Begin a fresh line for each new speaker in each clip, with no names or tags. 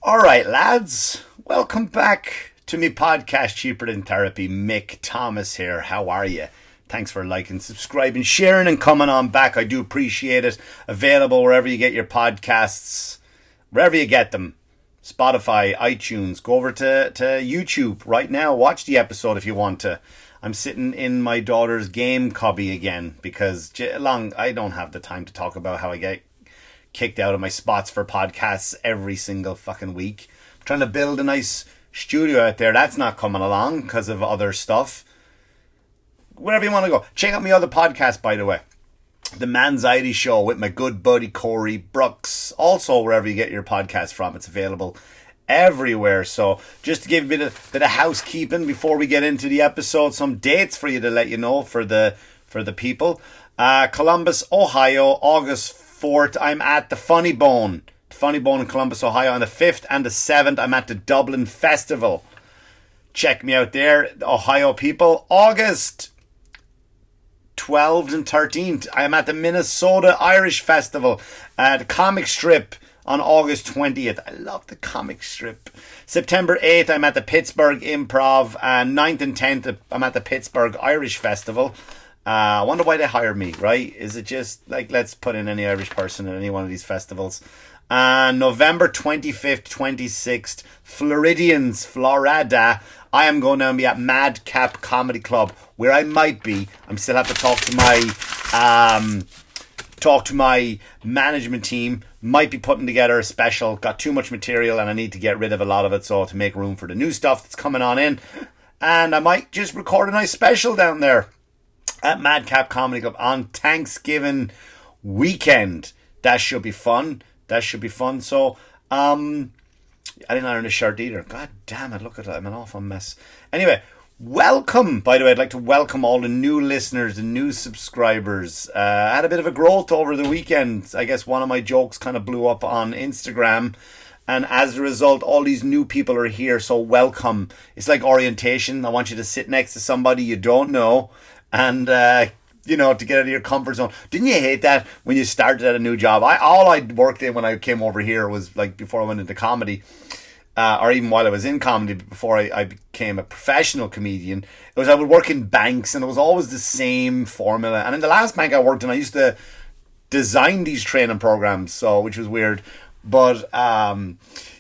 All right, lads. Welcome back to me podcast, Cheaper Than Therapy. Mick Thomas here. How are you? Thanks for liking, subscribing, sharing, and coming on back. I do appreciate it. Available wherever you get your podcasts, wherever you get them. Spotify, iTunes. Go over to YouTube right now. Watch the episode if you want to. I'm sitting in my daughter's game cubby again because I don't have the time to talk about how I get kicked out of my spots for podcasts every single fucking week. I'm trying to build a nice studio out there. That's not coming along because of other stuff. Wherever you want to go. Check out my other podcast, by the way. The Manxiety Show with my good buddy Corey Brooks. Also, wherever you get your podcast from, it's available everywhere. So, just to give a bit of housekeeping before we get into the episode, some dates for you to let you know for the people. Columbus, Ohio, August 4th, I'm at the Funny Bone in Columbus, Ohio. On the 5th and the 7th, I'm at the Dublin Festival. Check me out there, Ohio people. August 12th and 13th, I'm at the Minnesota Irish Festival at the Comic Strip on August 20th. I love the comic strip. September 8th, I'm at the Pittsburgh Improv, and 9th and 10th, I'm at the Pittsburgh Irish Festival. I wonder why they hired me, right? Is it just like, let's put in any Irish person at any one of these festivals? November 25th, 26th, Floridians, Florida. I am going down and be at Madcap Comedy Club, where I might be. I'm still have to talk to my management team. Might be putting together a special. Got too much material and I need to get rid of a lot of it, so to make room for the new stuff that's coming on in. And I might just record a nice special down there at Madcap Comedy Club on Thanksgiving weekend. That should be fun. So, I didn't iron a shirt either. God damn it, look at that. I'm an awful mess. Anyway, welcome. By the way, I'd like to welcome all the new listeners, the new subscribers. I had a bit of a growth over the weekend. I guess one of my jokes kind of blew up on Instagram. And as a result, all these new people are here. So welcome. It's like orientation. I want you to sit next to somebody you don't know. And, to get out of your comfort zone. Didn't you hate that when you started at a new job? All I worked in when I came over here was like before I went into comedy, or even while I was in comedy, before I became a professional comedian. It was I would work in banks, and it was always the same formula. And in the last bank I worked in, I used to design these training programs, so which was weird. But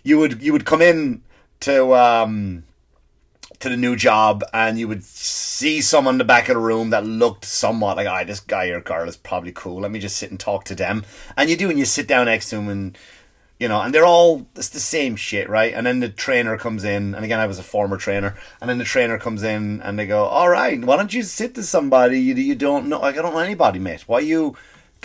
you would come in to the new job, and you would see someone in the back of the room that looked somewhat like, this guy or girl is probably cool. Let me just sit and talk to them. And you do, and you sit down next to them, and and it's the same shit, right? And then the trainer comes in, and again, I was a former trainer, and then the trainer comes in, and they go, all right, why don't you sit to somebody you don't know? Like, I don't know anybody, mate. Can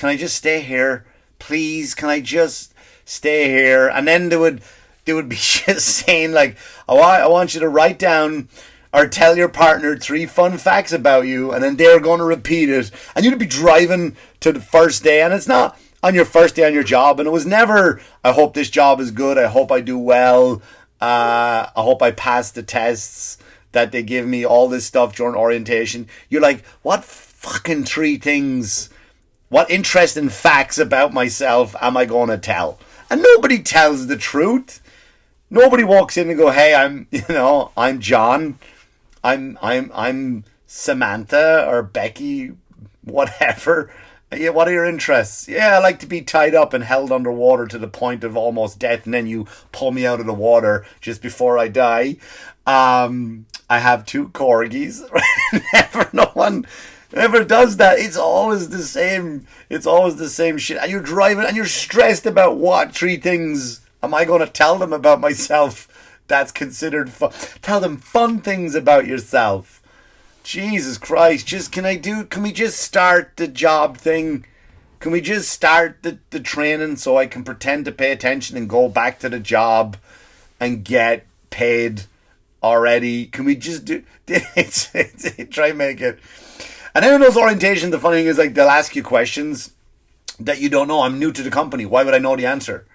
I just stay here? Please, can I just stay here? And then they would be just saying like, I want you to write down or tell your partner 3 fun facts about you, and then they're going to repeat it. And you'd be driving to the first day, and it's not on your first day on your job, and it was never, I hope this job is good, I hope I do well, I hope I pass the tests that they give me, all this stuff during orientation. You're like, what fucking 3 things, what interesting facts about myself am I going to tell? And nobody tells the truth. Nobody walks in and go, hey, I'm John, I'm Samantha or Becky, whatever. Yeah, what are your interests? Yeah, I like to be tied up and held underwater to the point of almost death, and then you pull me out of the water just before I die. I have 2 corgis. No one ever does that. It's always the same. It's always the same shit. And you're driving and you're stressed about what 3 things am I going to tell them about myself that's considered fun? Tell them fun things about yourself. Jesus Christ. Can we just start the job thing? Can we just start the training so I can pretend to pay attention and go back to the job and get paid already? Can we just do it? Try and make it. And then in those orientations, the funny thing is, like, they'll ask you questions that you don't know. I'm new to the company. Why would I know the answer?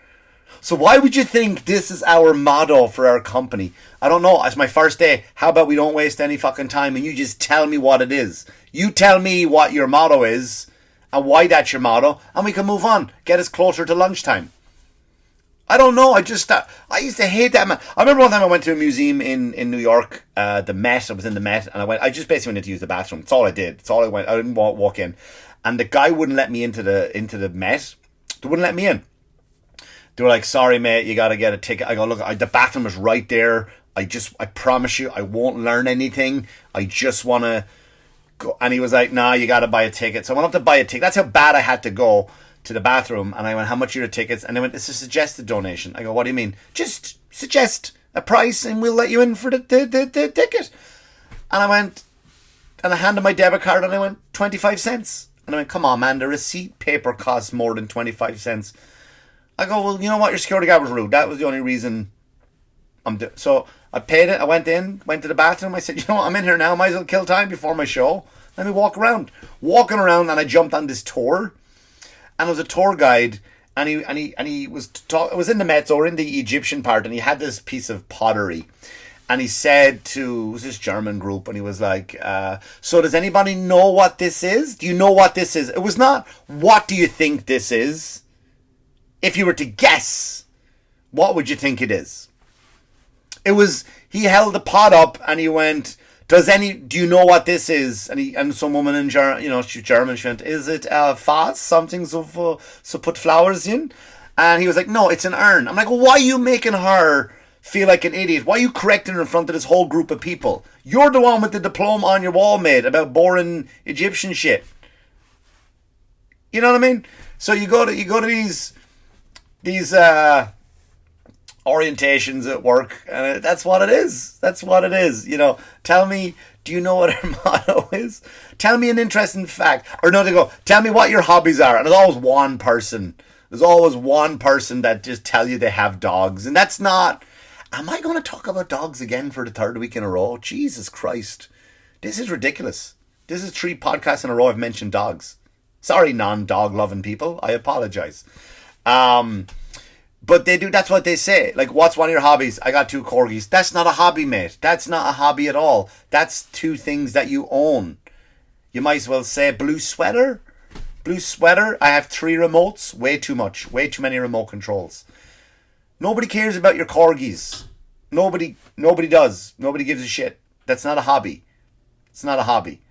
So why would you think this is our motto for our company? I don't know. It's my first day. How about we don't waste any fucking time and you just tell me what it is? You tell me what your motto is and why that's your motto, and we can move on. Get us closer to lunchtime. I don't know. I used to hate that, man. I remember one time I went to a museum in New York, the Met. I was in the Met, and I just basically went in to use the bathroom. That's all I did. That's all I went. I didn't walk in, and the guy wouldn't let me into the Met. They wouldn't let me in. They were like, "Sorry, mate, you got to get a ticket." I go, "Look, the bathroom is right there. I promise you, I won't learn anything. I just want to go." And he was like, "Nah, you got to buy a ticket." So I went up to buy a ticket. That's how bad I had to go to the bathroom. And I went, "How much are your tickets?" And they went, "It's a suggested donation." I go, "What do you mean?" "Just suggest a price and we'll let you in for the ticket." And I went, and I handed my debit card and I went, 25 cents. And I went, "Come on, man, the receipt paper costs more than 25 cents. I go, "Well, you know what? Your security guard was rude. That was the only reason so I paid it. I went to the bathroom. I said, "You know what? I'm in here now. Might as well kill time before my show. Let me walk around." Walking around, and I jumped on this tour. And there was a tour guide, and he was it was in the Met, or in the Egyptian part, and he had this piece of pottery. And he said to, it was this German group, and he was like, "So does anybody know what this is? Do you know what this is?" It was not, "What do you think this is?" If you were to guess, what would you think it is? It was, he held the pot up and he went, do you know what this is? And some woman in German, she's German, she went, "Is it a vase? Something so put flowers in?" And he was like, "No, it's an urn." I'm like, "Well, why are you making her feel like an idiot? Why are you correcting her in front of this whole group of people? You're the one with the diploma on your wall, mate, about boring Egyptian shit." You know what I mean? So you go to these orientations at work, and that's what it is. That's what it is. Tell me, do you know what our motto is? Tell me an interesting fact. Or no, they go, "Tell me what your hobbies are." And there's always one person. There's always one person that just tell you they have dogs. And that's not, am I going to talk about dogs again for the third week in a row? Jesus Christ. This is ridiculous. This is 3 podcasts in a row I've mentioned dogs. Sorry, non-dog loving people. I apologize. But they do, that's what they say. Like, "What's one of your hobbies?" "I got 2 corgis." That's not a hobby, mate. That's not a hobby at all. That's 2 things that you own. You might as well say blue sweater. Blue sweater. I have 3 remotes. Way too much. Way too many remote controls. Nobody cares about your corgis. Nobody does. Nobody gives a shit. That's not a hobby. It's not a hobby.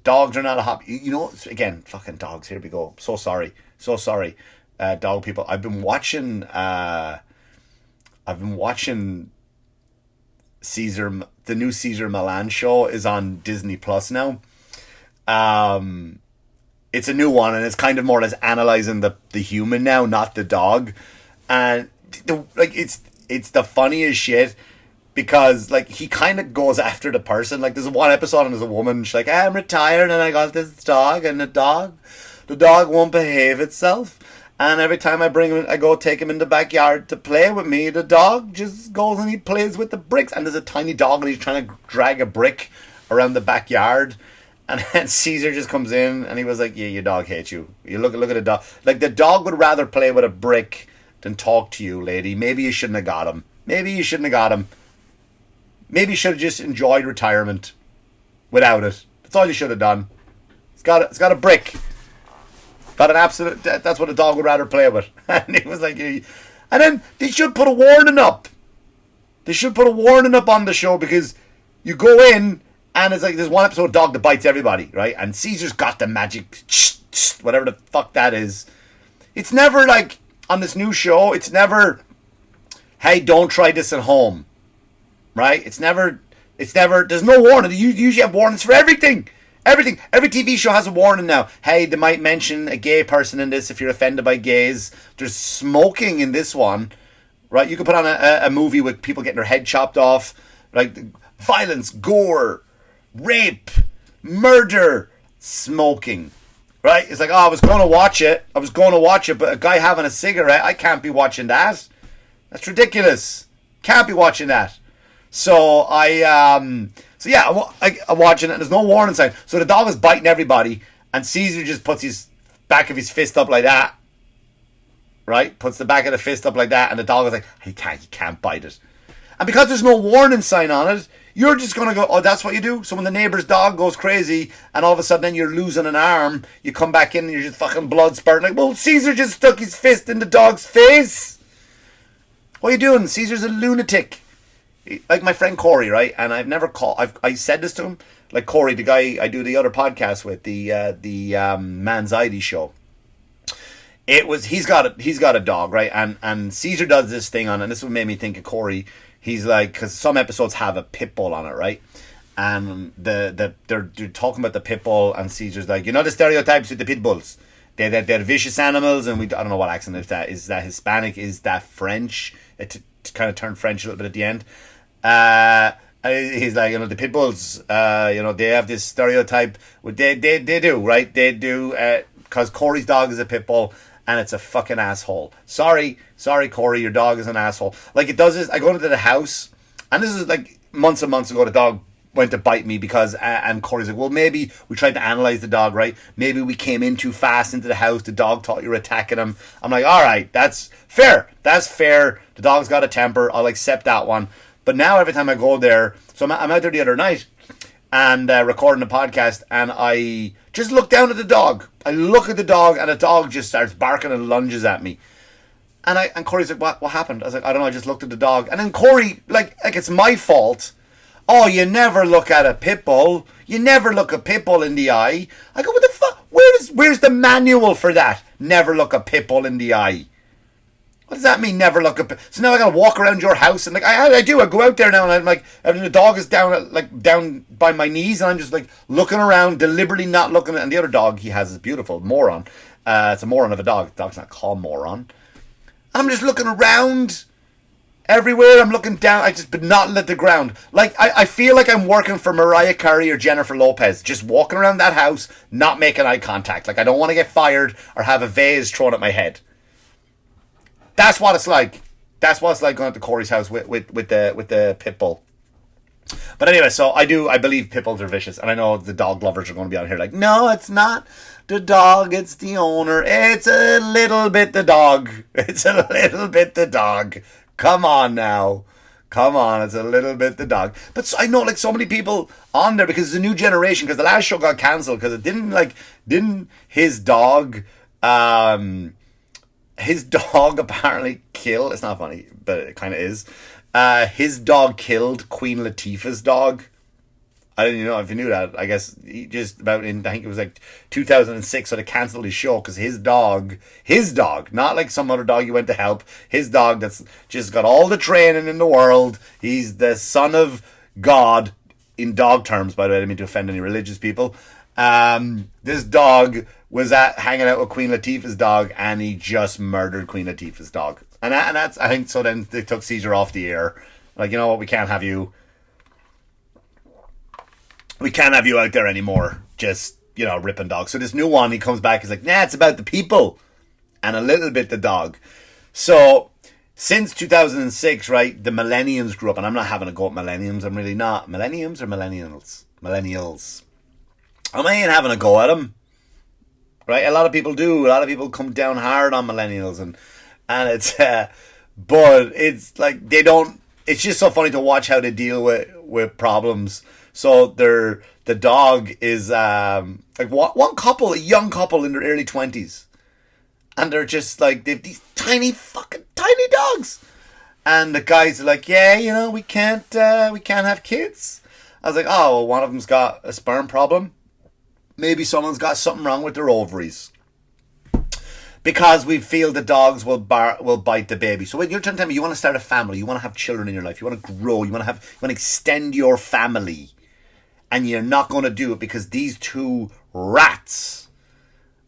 Dogs are not a hobby. Again, fucking dogs. Here we go. So sorry. Dog people. I've been watching Cesar. The new Cesar Millan show is on Disney Plus now. It's a new one, and it's kind of more or less analyzing the human now, not the dog. And it's the funniest shit, because he kind of goes after the person. Like, there's one episode and there's a woman. She's like, "I'm retired and I got this dog, and the dog won't behave itself. And every time I bring him, I go take him in the backyard to play with me, the dog just goes and he plays with the bricks." And there's a tiny dog and he's trying to drag a brick around the backyard. And then Caesar just comes in and he was like, "Yeah, your dog hates you. You look at the dog. Like, the dog would rather play with a brick than talk to you, lady. Maybe you shouldn't have got him. Maybe you should have just enjoyed retirement without it. That's all you should have done. It's got a brick. Got an absolute, that's what a dog would rather play with." And he was like, and then they should put a warning up. They should put a warning up on the show, because you go in and it's like, there's one episode of dog that bites everybody, right? And Caesar's got the magic, whatever the fuck that is. It's never like, on this new show, it's never, "Hey, don't try this at home," right? It's never, there's no warning. You usually have warnings for everything. Everything. Every TV show has a warning now. "Hey, they might mention a gay person in this if you're offended by gays." There's smoking in this one, right? You could put on a movie with people getting their head chopped off, like violence, gore, rape, murder, smoking, right? It's like, "Oh, I was going to watch it, but a guy having a cigarette, I can't be watching that. That's ridiculous. Can't be watching that." So I'm watching it, and there's no warning sign. So the dog is biting everybody, and Caesar just puts his back of his fist up like that, right? Puts the back of the fist up like that, and the dog is like, he can't bite it. And because there's no warning sign on it, you're just going to go, "Oh, that's what you do?" So when the neighbour's dog goes crazy, and all of a sudden then you're losing an arm, you come back in and you're just fucking blood spurting. Like, "Well, Caesar just stuck his fist in the dog's face." What are you doing? Caesar's a lunatic. Like my friend Corey, right? And I've never called. I said this to him. Like Corey, the guy I do the other podcast with, the Manxiety show. He's got a dog, right? And Caesar does this thing on, and this is what made me think of Corey. He's like, because some episodes have a pit bull on it, right? And they're talking about the pit bull, and Caesar's like, the stereotypes with the pit bulls. They're vicious animals, and I don't know what accent is that Hispanic, is that French? It kind of turned French a little bit at the end. He's like, the pit bulls, they have this stereotype. They do, right? They do, because Corey's dog is a pit bull, and it's a fucking asshole. Sorry, Corey, your dog is an asshole. Like, it does this. I go into the house, and this is like months and months ago. The dog went to bite me because, and Corey's like, well, maybe we tried to analyze the dog, right? Maybe we came in too fast into the house. The dog thought you were attacking him. I'm like, all right, that's fair. The dog's got a temper. I'll accept that one. But now every time I go there, so I'm out there the other night and recording a podcast, and I just look down at the dog. I look at the dog, and the dog just starts barking and lunges at me. And Corey's like, what happened? I was like, I don't know, I just looked at the dog. And then Corey, like it's my fault. Oh, you never look at a pit bull. You never look a pit bull in the eye. I go, what the fuck? Where's the manual for that? Never look a pit bull in the eye. What does that mean, never look a... So now I gotta walk around your house, and like I do. I go out there now, and I'm like, and the dog is down by my knees, and I'm just like looking around, deliberately not looking at. And the other dog he has is beautiful, Moron. It's a moron of a dog. The dog's not called Moron. I'm just looking around everywhere. I'm looking down. But not at the ground. Like I feel like I'm working for Mariah Carey or Jennifer Lopez, just walking around that house, not making eye contact. Like I don't want to get fired or have a vase thrown at my head. That's what it's like. That's what it's like going to Corey's house with the pit bull. But anyway, so I believe pit bulls are vicious, and I know the dog lovers are going to be out here like, no, it's not the dog, it's the owner. It's a little bit the dog. It's a little bit the dog. Come on now. Come on, it's a little bit the dog. But I know like so many people on there because it's a new generation, because the last show got cancelled because it didn't his dog apparently kill. It's not funny, but it kind of is. His dog killed Queen Latifah's dog. I didn't know if you knew that. I guess he just about in, I think it was like 2006, so they cancelled his show because his dog, not like some other dog you went to help, his dog that's just got all the training in the world. He's the son of God in dog terms, by the way. I didn't mean to offend any religious people. This dog was hanging out with Queen Latifah's dog, and he just murdered Queen Latifah's dog. And that's, I think, so then they took Cesar off the air. Like, you know what, we can't have you out there anymore, just, ripping dogs. So this new one, he comes back, he's like, nah, it's about the people and a little bit the dog. So since 2006, right, the millennials grew up, and I'm not having a go at millennials, I'm really not. Millenniums or millennials? Millennials. I ain't having a go at them. Right, a lot of people do. A lot of people come down hard on millennials, and it's, but it's like they don't. It's just so funny to watch how they deal with problems. So the dog is like one couple, a young couple in their early 20s, and they're just like they've these tiny dogs, and the guys are like, yeah, we can't have kids. I was like, oh, well, one of them's got a sperm problem. Maybe someone's got something wrong with their ovaries. Because we feel the dogs will bite the baby. So when you're trying to tell me you want to start a family, you want to have children in your life, you want to grow, you want to extend your family, and you're not going to do it because these two rats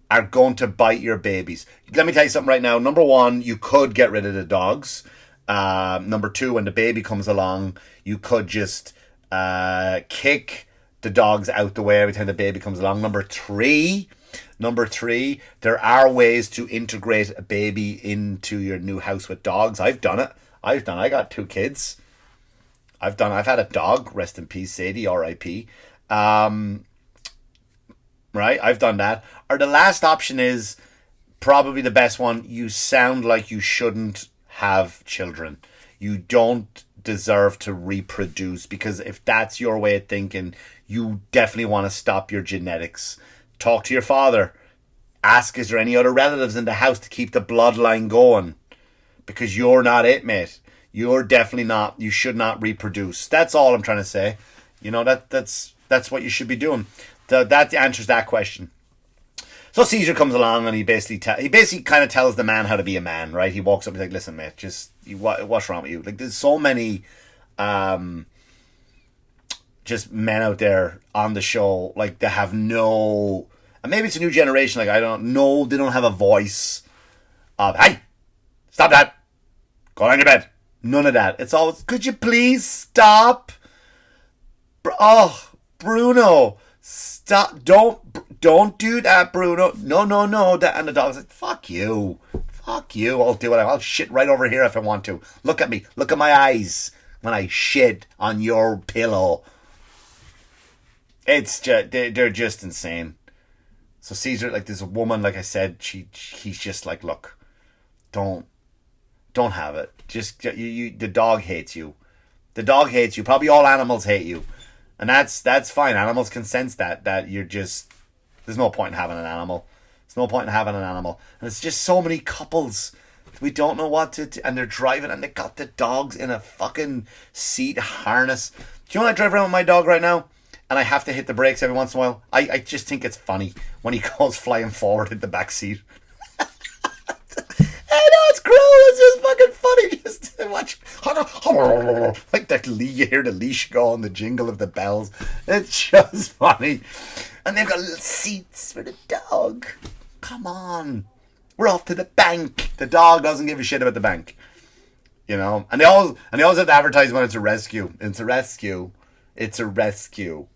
are going to bite your babies. Let me tell you something right now. Number one, you could get rid of the dogs. Number two, when the baby comes along, you could just kick the dogs out the way every time the baby comes along. Number three, there are ways to integrate a baby into your new house with dogs. I've done it. I got 2 kids. I've had a dog, rest in peace, Sadie, R.I.P. Right, I've done that. Or the last option is probably the best one. You sound like you shouldn't have children. You don't deserve to reproduce, because if that's your way of thinking, you definitely want to stop your genetics. Talk to your father. Ask, is there any other relatives in the house to keep the bloodline going? Because you're not it, mate. You're definitely not. You should not reproduce. That's all I'm trying to say. You know, that's what you should be doing. That answers that question. So Cesar comes along and he basically kind of tells the man how to be a man, right? He walks up and he's like, "Listen, mate, what's wrong with you? Like, there's so many just men out there on the show, like, they have no, and maybe it's a new generation, like, I don't know, they don't have a voice of, hey, stop that, go on your bed." None of that. It's always, "Could you please stop? Bruno, stop, don't do that, Bruno. No, that." And the dog's like, fuck you, I'll do it, I'll shit right over here if I want to. Look at me, look at my eyes when I shit on your pillow. It's just, they're just insane. So Cesar, like, this woman, like I said, he's just like, "Look, don't have it. Just, the dog hates you. The dog hates you. Probably all animals hate you. And that's fine. Animals can sense that you're just, there's no point in having an animal. There's no point in having an animal." And it's just so many couples, we don't know what to, and they're driving and they got the dogs in a fucking seat harness. Do you know when I drive around with my dog right now and I have to hit the brakes every once in a while? I just think it's funny when he goes flying forward in the back seat. I know, it's cruel, it's just fucking funny just to watch. Like that, you hear the leash go and the jingle of the bells. It's just funny. And they've got little seats for the dog. Come on. We're off to the bank. The dog doesn't give a shit about the bank. You know? And they always have to advertise when it's a rescue. It's a rescue. It's a rescue.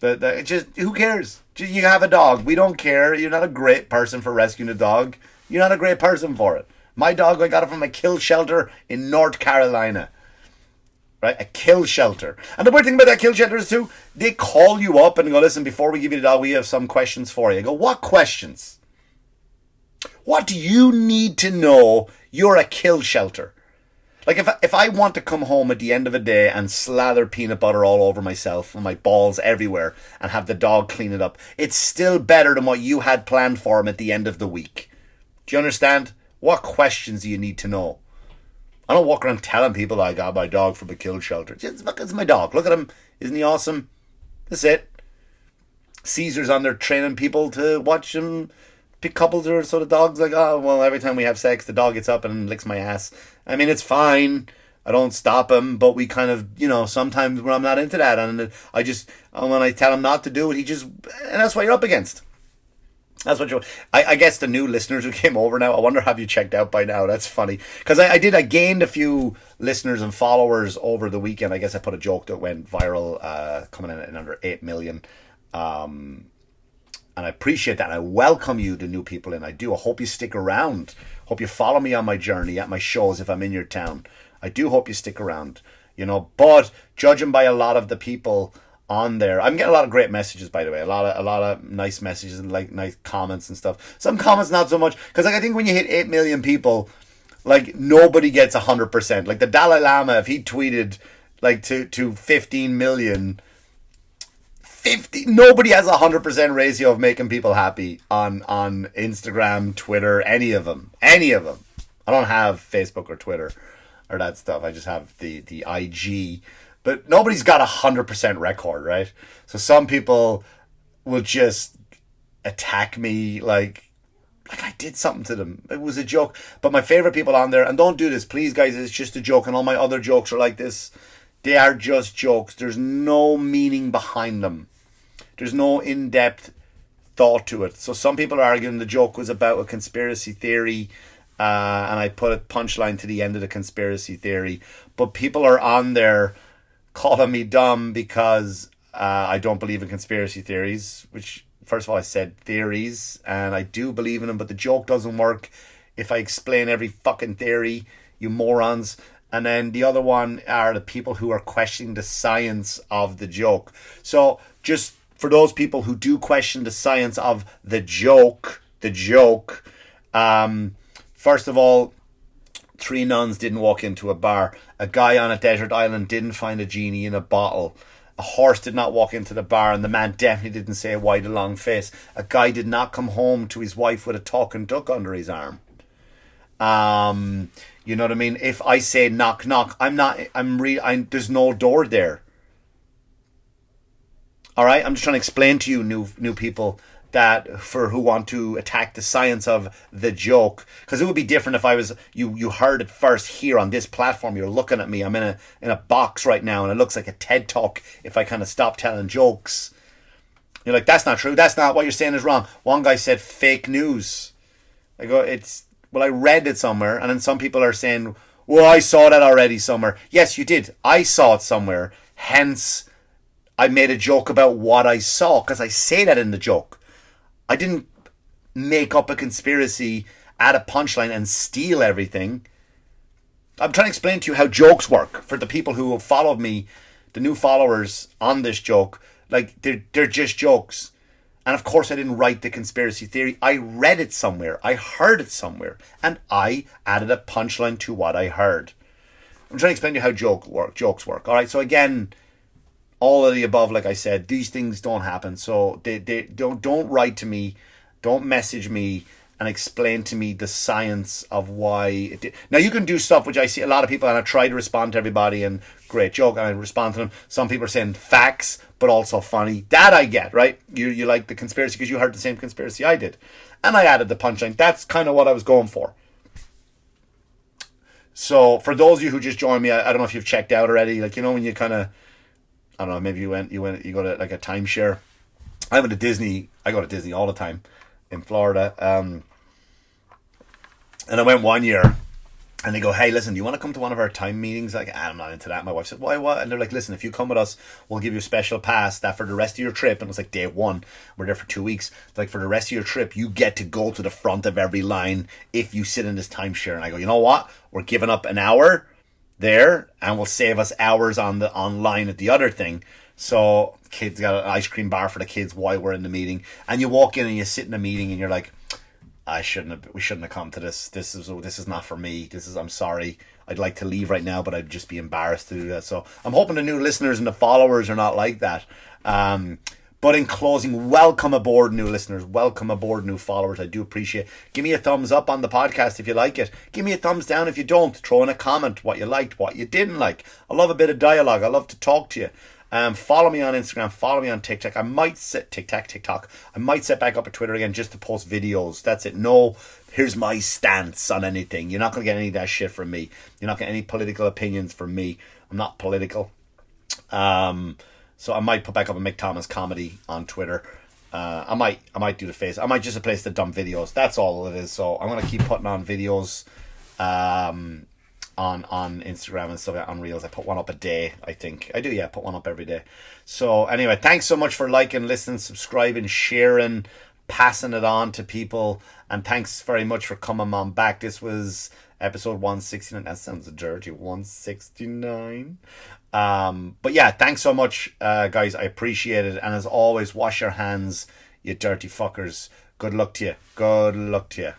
Just, who cares? You have a dog. We don't care. You're not a great person for rescuing a dog. You're not a great person for it. My dog, I got it from a kill shelter in North Carolina. Right? A kill shelter. And the weird thing about that kill shelter is too, they call you up and go, "Listen, before we give you the dog, we have some questions for you." I go, "What questions? What do you need to know? You're a kill shelter." Like, if I want to come home at the end of a day and slather peanut butter all over myself and my balls everywhere and have the dog clean it up, it's still better than what you had planned for him at the end of the week. Do you understand? What questions do you need to know? I don't walk around telling people I got my dog from a kill shelter. It's my dog. Look at him. Isn't he awesome? That's it. Caesar's on there training people to watch him pick couples, or so the dog's like, "Oh, well, every time we have sex, the dog gets up and licks my ass." I mean, it's fine. I don't stop him, but we kind of, you know, sometimes when I'm not into that, and when I tell him not to do it, and that's what you're up against. That's what I guess the new listeners who came over now, I wonder, have you checked out by now? That's funny. Because I gained a few listeners and followers over the weekend. I guess I put a joke that went viral, coming in at under 8 million. And I appreciate that. I welcome you, the new people in. I do. I hope you stick around. Hope you follow me on my journey at my shows if I'm in your town. I do hope you stick around. You know, but judging by a lot of the people on there, I'm getting a lot of great messages, by the way, a lot of nice messages and like nice comments and stuff. Some comments not so much, because like I think when you hit 8 million people, like nobody gets 100%. Like the Dalai Lama, if he tweeted like to 15 million, nobody has 100% ratio of making people happy on Instagram, Twitter, any of them. I don't have Facebook or Twitter or that stuff. I just have the IG. But nobody's got 100% record, right? So some people will just attack me like I did something to them. It was a joke. But my favorite people on there, and don't do this, please, guys, it's just a joke, and all my other jokes are like this. They are just jokes. There's no meaning behind them. There's no in-depth thought to it. So some people are arguing the joke was about a conspiracy theory, and I put a punchline to the end of the conspiracy theory. But people are on there calling me dumb because I don't believe in conspiracy theories, which, first of all, I said theories, and I do believe in them, but the joke doesn't work if I explain every fucking theory, you morons. And then the other one are the people who are questioning the science of the joke. So just for those people who do question the science of the joke, first of all, 3 nuns didn't walk into a bar. A guy on a desert island didn't find a genie in a bottle. A horse did not walk into the bar, and the man definitely didn't say why the long face. A guy did not come home to his wife with a talking duck under his arm. You know what I mean? If I say knock knock, there's no door there. All right, I'm just trying to explain to you, new people, that for who want to attack the science of the joke, because it would be different if I was you heard it first here on this platform. You're looking at me. I'm in a box right now, and it looks like a TED talk. If I kind of stop telling jokes, you're like, that's not true. That's not what you're saying is wrong. One guy said fake news. I go, I read it somewhere, and then some people are saying, well, I saw that already somewhere. Yes, you did. I saw it somewhere. Hence, I made a joke about what I saw, because I say that in the joke. I didn't make up a conspiracy, add a punchline, and steal everything. I'm trying to explain to you how jokes work for the people who have followed me, the new followers on this joke. Like, they're just jokes. And of course I didn't write the conspiracy theory. I read it somewhere. I heard it somewhere. And I added a punchline to what I heard. I'm trying to explain to you how jokes work. All right, so again, all of the above, like I said, these things don't happen. So they don't write to me, don't message me and explain to me the science of why it did. Now, you can do stuff which I see a lot of people, and I try to respond to everybody, and great joke, and I respond to them. Some people are saying facts, but also funny. That I get, right? You like the conspiracy because you heard the same conspiracy I did. And I added the punchline. That's kind of what I was going for. So for those of you who just joined me, I don't know if you've checked out already. Like, you know, when you kind of, I don't know, maybe you go to like a timeshare. I went to Disney. I go to Disney all the time in Florida. And I went one year, and they go, hey, listen, do you want to come to one of our time meetings? Like, I'm not into that. My wife said, why, what? And they're like, listen, if you come with us, we'll give you a special pass that for the rest of your trip, and it was like day one, we're there for 2 weeks, it's like for the rest of your trip, you get to go to the front of every line if you sit in this timeshare. And I go, you know what? We're giving up an hour there, and we'll save us hours on the online at the other thing. So kids got an ice cream bar for the kids while we're in the meeting. And you walk in and you sit in a meeting and you're like, we shouldn't have come to this. This is not for me. I'm sorry. I'd like to leave right now, but I'd just be embarrassed to do that. So I'm hoping the new listeners and the followers are not like that. But in closing, welcome aboard, new listeners. Welcome aboard, new followers. I do appreciate it. Give me a thumbs up on the podcast if you like it. Give me a thumbs down if you don't. Throw in a comment what you liked, what you didn't like. I love a bit of dialogue. I love to talk to you. Follow me on Instagram, follow me on TikTok. I might set TikTok. I might set back up a Twitter again just to post videos. That's it. No, here's my stance on anything. You're not going to get any of that shit from me. You're not getting any political opinions from me. I'm not political. So I might put back up a Mick Thomas comedy on Twitter. I might do the face. I might just replace the dumb videos. That's all it is. So I'm going to keep putting on videos. On Instagram and stuff, on Reels. I put one up a day, I think. I do, yeah, put one up every day. So anyway, thanks so much for liking, listening, subscribing, sharing, passing it on to people. And thanks very much for coming on back. This was episode 169. That sounds dirty. 169. But yeah, thanks so much, guys. I appreciate it. And as always, wash your hands, you dirty fuckers. Good luck to you. Good luck to you.